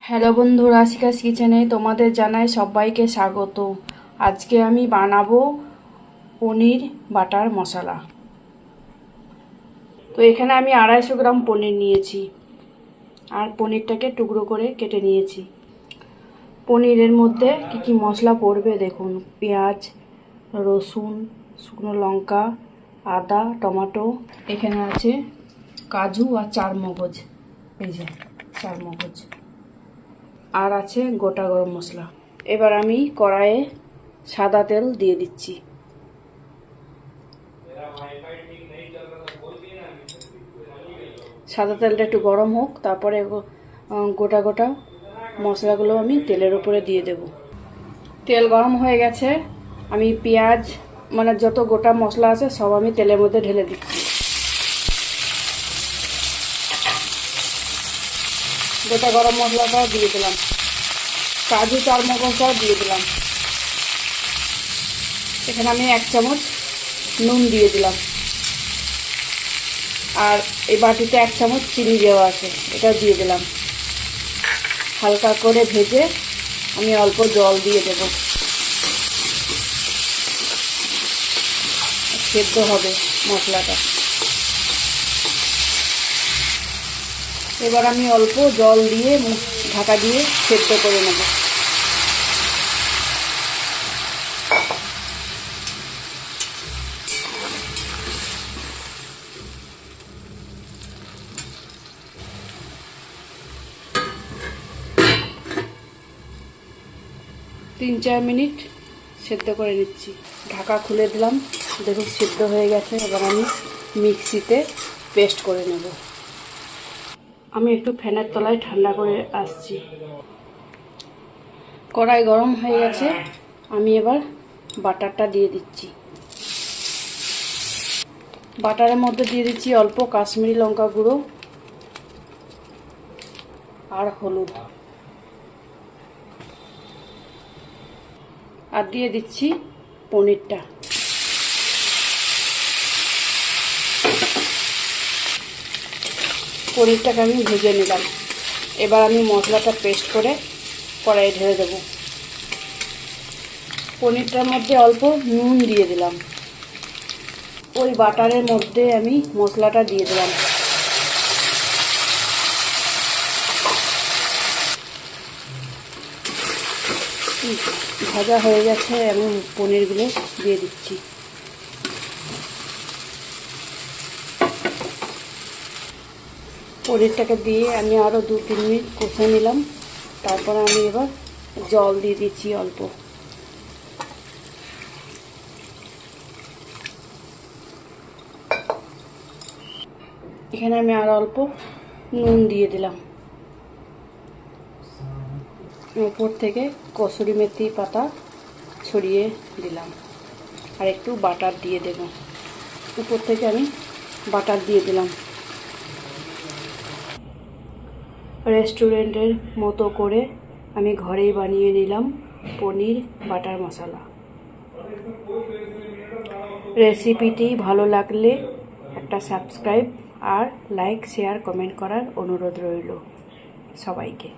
Hello বন্ধুরা, আশিকাস কিচেনে তোমাদের জানাই সবাইকে স্বাগত। আজকে আমি বানাবো পনির বাটার মশলা। তো এখানে আমি 250 গ্রাম পনির নিয়েছি আর পনিরটাকে টুকরো করে কেটে নিয়েছি। পনিরের মধ্যে কি কি মশলা পড়বে দেখুন: পেঁয়াজ, রসুন, শুকনো লঙ্কা, আদা, টমেটো, এখানে আছে কাজু আর চারমগজ, এই যে চারমগজ, আর আছে গোটা গরম মশলা। এবার আমি কড়াইয়ে সাদা তেল দিয়ে দিচ্ছি। সাদা তেলটা একটু গরম হোক, তারপরে গোটা গোটা মশলাগুলো আমি তেলের উপরে দিয়ে দেব। তেল গরম হয়ে গেছে, আমি পেঁয়াজ মানে যত গোটা মশলা আছে সব আমি তেলের মধ্যে ঢেলে দিচ্ছি। গোটা গরম মশলাটাও দিয়ে দিলাম, কাজু চারমগজটাও দিয়ে দিলাম। এখানে আমি 1 চামচ নুন দিয়ে দিলাম, আর এই বাটিতে 1 চামচ চিনি দেওয়া আছে, এটা দিয়ে দিলাম। হালকা করে ভেজে আমি অল্প জল দিয়ে দেব, সেদ্ধ হবে মশলাটা। এবার আমি অল্প জল দিয়ে ঢাকা দিয়ে সেদ্ধ করে নেব। তিন চার মিনিট সেদ্ধ করে নিচ্ছি। ঢাকা খুলে দিলাম, দেখুন সেদ্ধ হয়ে গেছে। এবার আমি মিক্সিতে পেস্ট করে নেব। আমি একটু ফ্যানের তলায় ঠান্ডা করে আসছি। কড়াই গরম হয়ে গেছে, আমি এবার বাটারটা দিয়ে দিচ্ছি। বাটারের মধ্যে দিয়ে দিচ্ছি অল্প কাশ্মীরি লঙ্কা গুঁড়ো আর হলুদ, আর দিয়ে দিচ্ছি পনিরটা। পনিরটাকে আমি ভেজে নিলাম। এবার আমি মশলাটা পেস্ট করে কড়াইয়ে ঢেলে দেব। পনিরটার মধ্যে অল্প নুন দিয়ে দিলাম। ওই বাটারের মধ্যে আমি মশলাটা দিয়ে দিলাম। ভাজা হয়ে গেছে, আমি পনিরগুলো দিয়ে দিচ্ছি। পনিরটাকে দিয়ে আমি আরও 2-3 মিনিট কষে নিলাম। তারপরে আমি এবার জল দিয়ে দিচ্ছি অল্প। এখানে আমি আর অল্প নুন দিয়ে দিলাম। উপর থেকে কসুরি মেথি পাতা ছড়িয়ে দিলাম, আর একটু বাটার দিয়ে দেব। উপর থেকে আমি বাটার দিয়ে দিলাম। রেস্টুরেন্টের মতো করে আমি ঘরেই বানিয়ে নিলাম পনির বাটার মশলা। রেসিপিটি ভালো লাগলে একটা সাবস্ক্রাইব আর লাইক, শেয়ার, কমেন্ট করার অনুরোধ রইল সবাইকে।